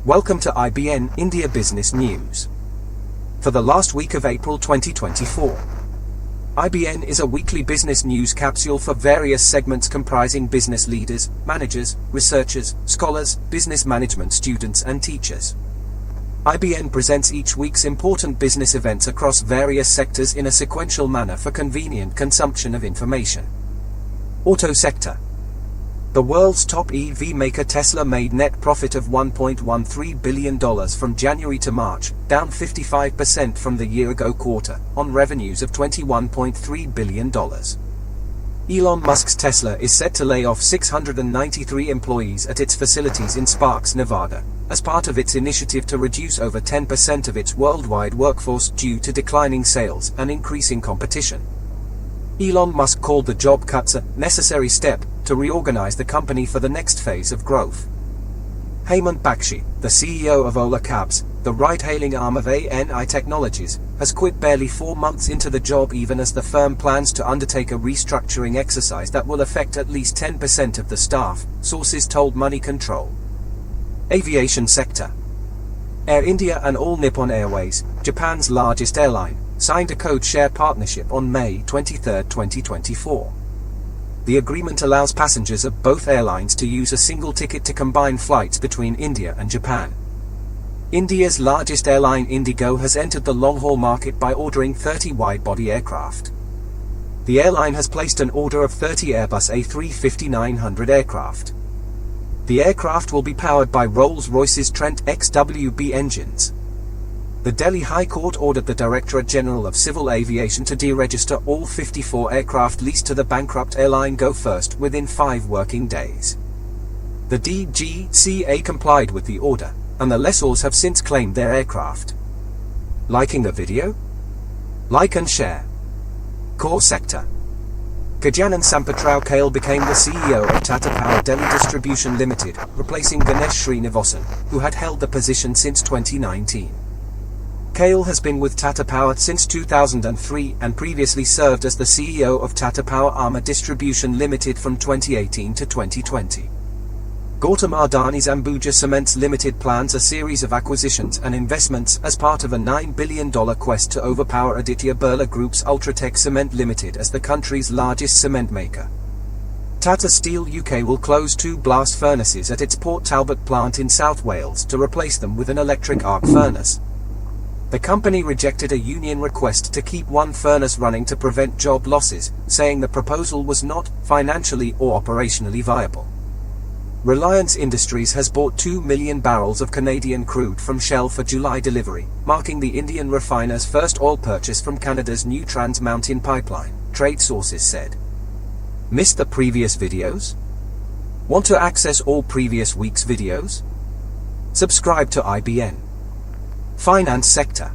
Welcome to IBN India Business News. For the last week of April 2024. IBN is a weekly business news capsule for various segments comprising business leaders, managers, researchers, scholars, business management students and teachers. IBN presents each week's important business events across various sectors in a sequential manner for convenient consumption of information. Auto sector. The world's top EV maker Tesla made net profit of $1.13 billion from January to March, down 55% from the year-ago quarter, on revenues of $21.3 billion. Elon Musk's Tesla is set to lay off 693 employees at its facilities in Sparks, Nevada, as part of its initiative to reduce over 10% of its worldwide workforce due to declining sales and increasing competition. Elon Musk called the job cuts a necessary step to reorganize the company for the next phase of growth. Hemant Bakshi, the CEO of Ola Cabs, the ride-hailing arm of ANI Technologies, has quit barely 4 months into the job even as the firm plans to undertake a restructuring exercise that will affect at least 10% of the staff, sources told Money Control. Aviation sector. Air India and All Nippon Airways, Japan's largest airline, signed a code-share partnership on May 23, 2024. The agreement allows passengers of both airlines to use a single ticket to combine flights between India and Japan. India's largest airline Indigo has entered the long-haul market by ordering 30 wide-body aircraft. The airline has placed an order of 30 Airbus A350-900 aircraft. The aircraft will be powered by Rolls-Royce's Trent XWB engines. The Delhi High Court ordered the Directorate General of Civil Aviation to deregister all 54 aircraft leased to the bankrupt airline Go First within 5 working days. The DGCA complied with the order, and the lessors have since claimed their aircraft. Liking the video? Like and share. Core sector. Gajanan Sampatrao Kale became the CEO of Tata Power Delhi Distribution Limited, replacing Ganesh Srinivasan, who had held the position since 2019. Kale has been with Tata Power since 2003 and previously served as the CEO of Tata Power Arma Distribution Limited from 2018 to 2020. Gautam Adani's Ambuja Cements Limited plans a series of acquisitions and investments as part of a $9 billion quest to overpower Aditya Birla Group's Ultratech Cement Limited as the country's largest cement maker. Tata Steel UK will close 2 blast furnaces at its Port Talbot plant in South Wales to replace them with an electric arc furnace. The company rejected a union request to keep one furnace running to prevent job losses, saying the proposal was not financially or operationally viable. Reliance Industries has bought 2 million barrels of Canadian crude from Shell for July delivery, marking the Indian refiner's first oil purchase from Canada's new Trans Mountain pipeline, trade sources said. Missed the previous videos? Want to access all previous week's videos? Subscribe to IBN. Finance sector.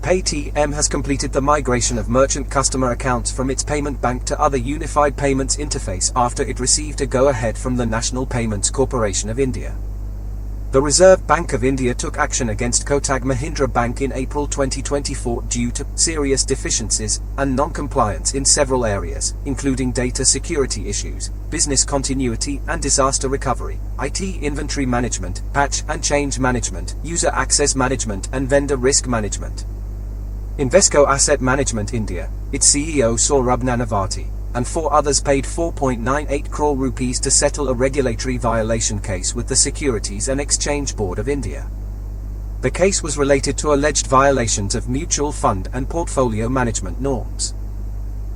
Paytm has completed the migration of merchant customer accounts from its payment bank to other unified payments interface after it received a go-ahead from the National Payments Corporation of India. The Reserve Bank of India took action against Kotak Mahindra Bank in April 2024 due to serious deficiencies and non-compliance in several areas, including data security issues, business continuity and disaster recovery, IT inventory management, patch and change management, user access management and vendor risk management. Invesco Asset Management India, its CEO Saurabh Nanavati, and 4 others paid 4.98 crore rupees to settle a regulatory violation case with the Securities and Exchange Board of India. The case was related to alleged violations of mutual fund and portfolio management norms.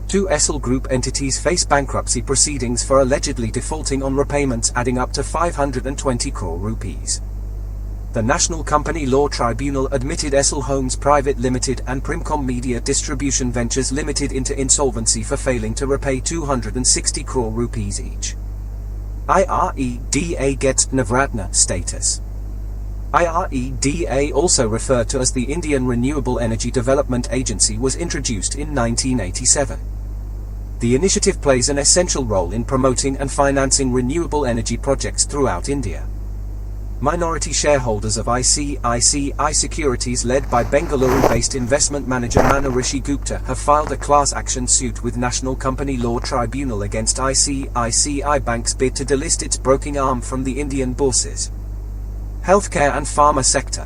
2 ESL Group entities face bankruptcy proceedings for allegedly defaulting on repayments adding up to 520 crore rupees. The National Company Law Tribunal admitted ESL Homes Private Limited and Primcom Media Distribution Ventures Limited into insolvency for failing to repay 260 crore rupees each. IREDA gets Navratna status. IREDA, also referred to as the Indian Renewable Energy Development Agency, was introduced in 1987. The initiative plays an essential role in promoting and financing renewable energy projects throughout India. Minority shareholders of ICICI Securities led by Bengaluru-based investment manager Manu Rishi Gupta have filed a class action suit with National Company Law Tribunal against ICICI Bank's bid to delist its broking arm from the Indian bourses. Healthcare and pharma sector.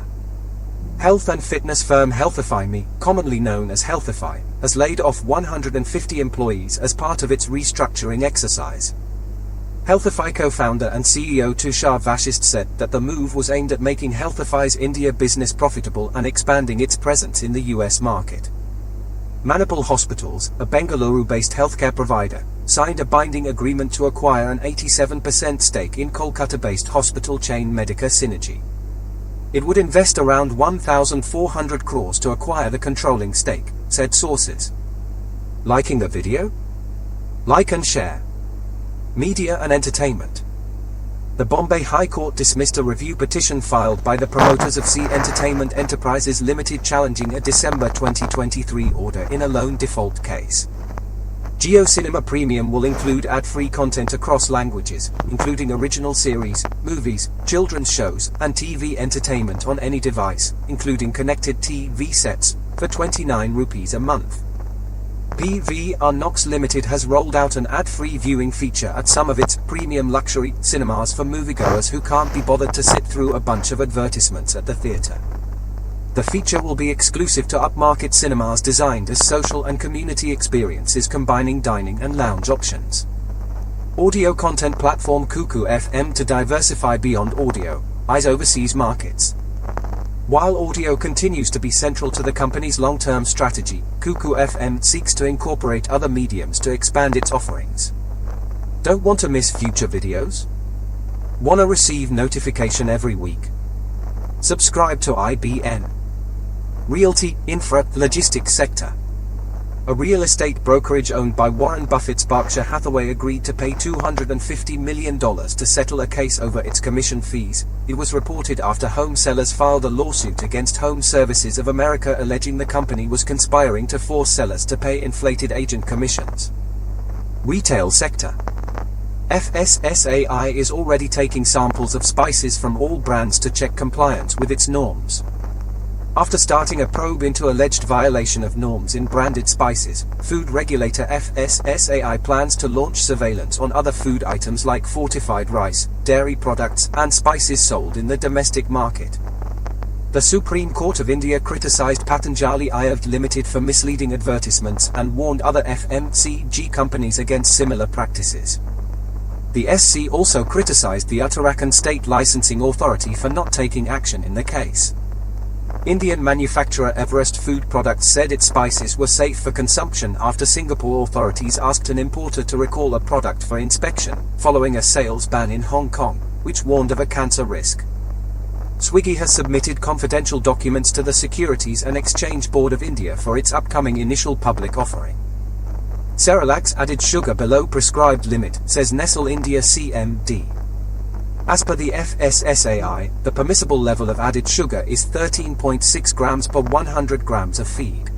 Health and fitness firm Healthify Me, commonly known as Healthify, has laid off 150 employees as part of its restructuring exercise. Healthify co-founder and CEO Tushar Vashist said that the move was aimed at making Healthify's India business profitable and expanding its presence in the US market. Manipal Hospitals, a Bengaluru-based healthcare provider, signed a binding agreement to acquire an 87% stake in Kolkata-based hospital chain Medica Synergy. It would invest around 1,400 crores to acquire the controlling stake, said sources. Liking the video? Like and share. Media and entertainment. The Bombay High Court dismissed a review petition filed by the promoters of Zee Entertainment Enterprises Limited challenging a December 2023 order in a loan default case. Jio Cinema Premium will include ad-free content across languages, including original series, movies, children's shows, and TV entertainment on any device, including connected TV sets, for 29 rupees a month. PVR Nox Limited has rolled out an ad-free viewing feature at some of its premium luxury cinemas for moviegoers who can't be bothered to sit through a bunch of advertisements at the theater. The feature will be exclusive to upmarket cinemas designed as social and community experiences combining dining and lounge options. Audio content platform Kuku FM to diversify beyond audio, eyes overseas markets. While audio continues to be central to the company's long-term strategy, Kuku FM seeks to incorporate other mediums to expand its offerings. Don't want to miss future videos? Want to receive notification every week? Subscribe to IBN. Realty, Infra, Logistics sector. A real estate brokerage owned by Warren Buffett's Berkshire Hathaway agreed to pay $250 million to settle a case over its commission fees. It was reported after home sellers filed a lawsuit against Home Services of America alleging the company was conspiring to force sellers to pay inflated agent commissions. Retail sector. FSSAI is already taking samples of spices from all brands to check compliance with its norms. After starting a probe into alleged violation of norms in branded spices, food regulator FSSAI plans to launch surveillance on other food items like fortified rice, dairy products, and spices sold in the domestic market. The Supreme Court of India criticized Patanjali Ayurved Limited for misleading advertisements and warned other FMCG companies against similar practices. The SC also criticized the Uttarakhand State Licensing Authority for not taking action in the case. Indian manufacturer Abreast Food Products said its spices were safe for consumption after Singapore authorities asked an importer to recall a product for inspection, following a sales ban in Hong Kong, which warned of a cancer risk. Swiggy has submitted confidential documents to the Securities and Exchange Board of India for its upcoming initial public offering. Cerelac added sugar below prescribed limit, says Nestle India CMD. As per the FSSAI, the permissible level of added sugar is 13.6 grams per 100 grams of feed.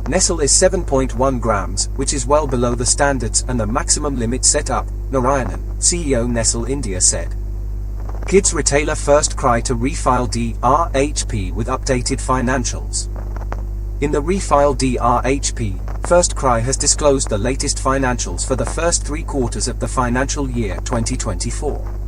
Nestle is 7.1 grams, which is well below the standards and the maximum limit set up, Narayanan, CEO Nestle India said. Kids retailer First Cry to refile DRHP with updated financials. In the refile DRHP, First Cry has disclosed the latest financials for the first 3 quarters of the financial year 2024.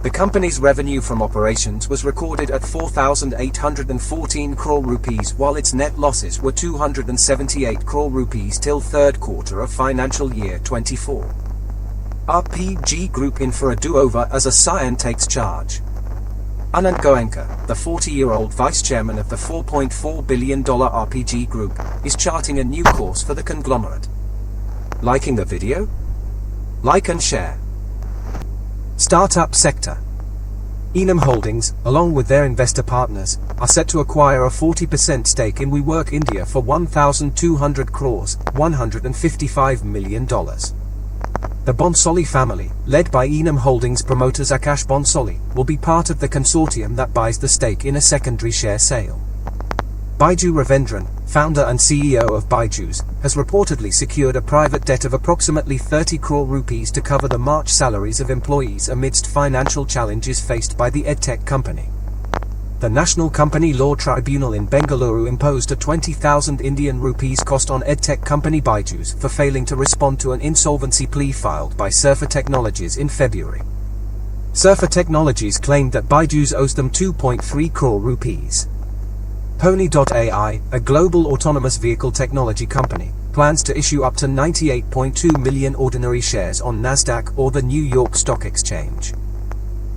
The company's revenue from operations was recorded at 4,814 crore rupees while its net losses were 278 crore rupees till third quarter of financial year 24. RPG Group in for a do-over as a Sion takes charge. Anand Goenka, the 40-year-old vice chairman of the $4.4 billion RPG Group, is charting a new course for the conglomerate. Liking the video? Like and share. Startup sector. Enam Holdings, along with their investor partners, are set to acquire a 40% stake in WeWork India for 1,200 crores, $155 million. The Bonsoli family, led by Enam Holdings promoters Akash Bonsoli, will be part of the consortium that buys the stake in a secondary share sale. Baiju Ravendran, founder and CEO of Baiju's, has reportedly secured a private debt of approximately 30 crore rupees to cover the March salaries of employees amidst financial challenges faced by the edtech company. The National Company Law Tribunal in Bengaluru imposed a 20,000 Indian rupees cost on edtech company Baiju's for failing to respond to an insolvency plea filed by Surfer Technologies in February. Surfer Technologies claimed that Baiju's owes them 2.3 crore rupees. Pony.ai, a global autonomous vehicle technology company, plans to issue up to 98.2 million ordinary shares on Nasdaq or the New York Stock Exchange.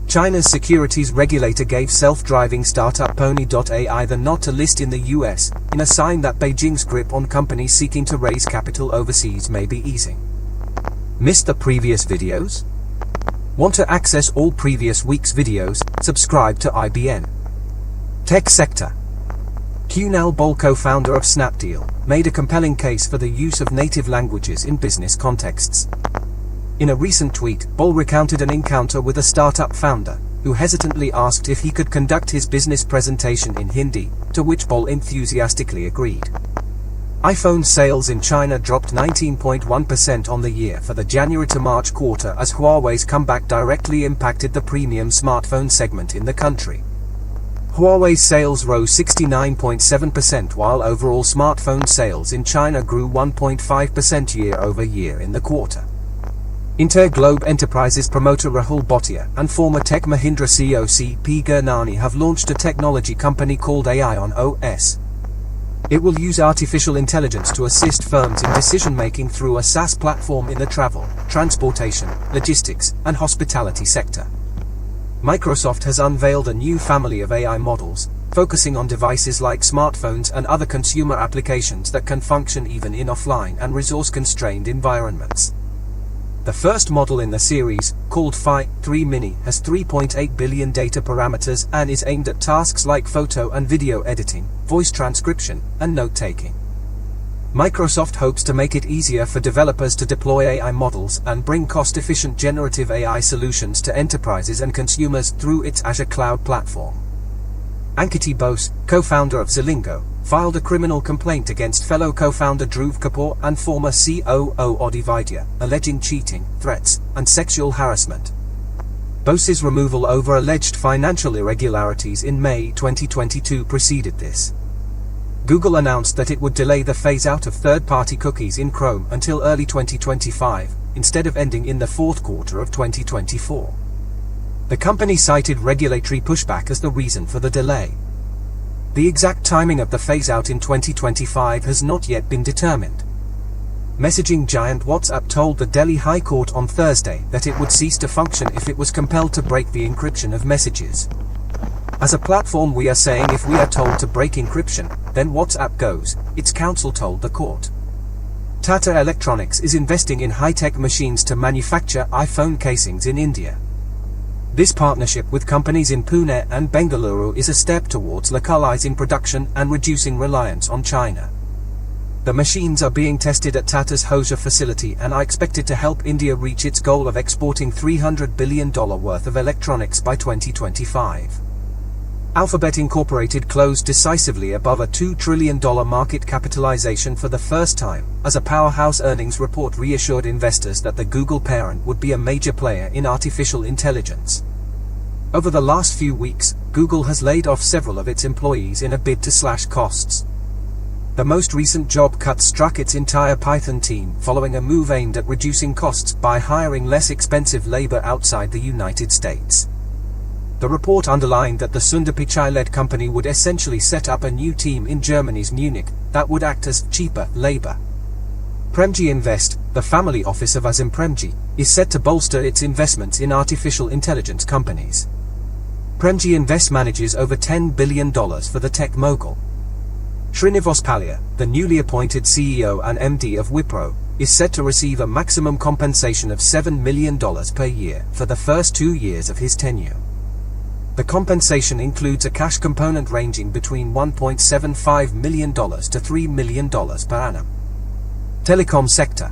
China's securities regulator gave self-driving startup Pony.ai the nod to list in the US, in a sign that Beijing's grip on companies seeking to raise capital overseas may be easing. Missed the previous videos? Want to access all previous week's videos? Subscribe to IBN. Tech sector. Kunal Bol, co-founder of Snapdeal, made a compelling case for the use of native languages in business contexts. In a recent tweet, Bol recounted an encounter with a startup founder, who hesitantly asked if he could conduct his business presentation in Hindi, to which Bol enthusiastically agreed. iPhone sales in China dropped 19.1% on the year for the January to March quarter as Huawei's comeback directly impacted the premium smartphone segment in the country. Huawei's sales rose 69.7% while overall smartphone sales in China grew 1.5% year-over-year in the quarter. InterGlobe Enterprises promoter Rahul Bhatia and former Tech Mahindra CEO C.P. Gurnani have launched a technology company called AI on OS. It will use artificial intelligence to assist firms in decision-making through a SaaS platform in the travel, transportation, logistics, and hospitality sector. Microsoft has unveiled a new family of AI models, focusing on devices like smartphones and other consumer applications that can function even in offline and resource-constrained environments. The first model in the series, called Phi 3 Mini, has 3.8 billion data parameters and is aimed at tasks like photo and video editing, voice transcription, and note-taking. Microsoft hopes to make it easier for developers to deploy AI models and bring cost-efficient generative AI solutions to enterprises and consumers through its Azure cloud platform. Ankiti Bose, co-founder of Zilingo, filed a criminal complaint against fellow co-founder Dhruv Kapoor and former COO Adi Vaidya, alleging cheating, threats, and sexual harassment. Bose's removal over alleged financial irregularities in May 2022 preceded this. Google announced that it would delay the phase-out of third-party cookies in Chrome until early 2025, instead of ending in the fourth quarter of 2024. The company cited regulatory pushback as the reason for the delay. The exact timing of the phase-out in 2025 has not yet been determined. Messaging giant WhatsApp told the Delhi High Court on Thursday that it would cease to function if it was compelled to break the encryption of messages. As a platform, we are saying if we are told to break encryption, then WhatsApp goes, its counsel told the court. Tata Electronics is investing in high-tech machines to manufacture iPhone casings in India. This partnership with companies in Pune and Bengaluru is a step towards localizing production and reducing reliance on China. The machines are being tested at Tata's Hosur facility and are expected to help India reach its goal of exporting $300 billion worth of electronics by 2025. Alphabet Incorporated closed decisively above a $2 trillion market capitalization for the first time, as a powerhouse earnings report reassured investors that the Google parent would be a major player in artificial intelligence. Over the last few weeks, Google has laid off several of its employees in a bid to slash costs. The most recent job cut struck its entire Python team following a move aimed at reducing costs by hiring less expensive labor outside the United States. The report underlined that the Sundar Pichai-led company would essentially set up a new team in Germany's Munich that would act as cheaper labor. Premji Invest, the family office of Azim Premji, is set to bolster its investments in artificial intelligence companies. Premji Invest manages over $10 billion for the tech mogul. Srinivas Pallia, the newly appointed CEO and MD of Wipro, is set to receive a maximum compensation of $7 million per year for the first 2 years of his tenure. The compensation includes a cash component ranging between $1.75 million to $3 million per annum. Telecom sector.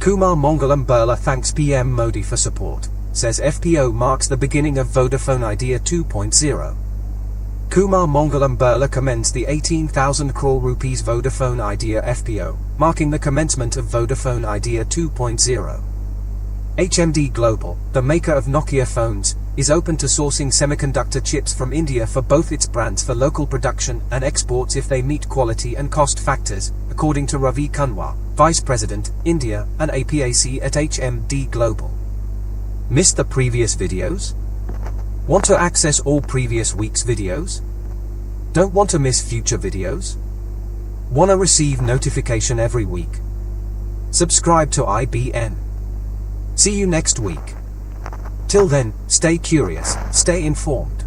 Kumar Mangalam Birla thanks PM Modi for support, says FPO marks the beginning of Vodafone Idea 2.0. Kumar Mangalam Birla commends the 18,000 crore rupees Vodafone Idea FPO, marking the commencement of Vodafone Idea 2.0. HMD Global, the maker of Nokia phones, is open to sourcing semiconductor chips from India for both its brands for local production and exports if they meet quality and cost factors, according to Ravi Kanwar, Vice President, India and APAC at HMD Global. Missed the previous videos? Want to access all previous week's videos? Don't want to miss future videos? Want to receive notification every week? Subscribe to IBN. See you next week. Till then, stay curious, stay informed.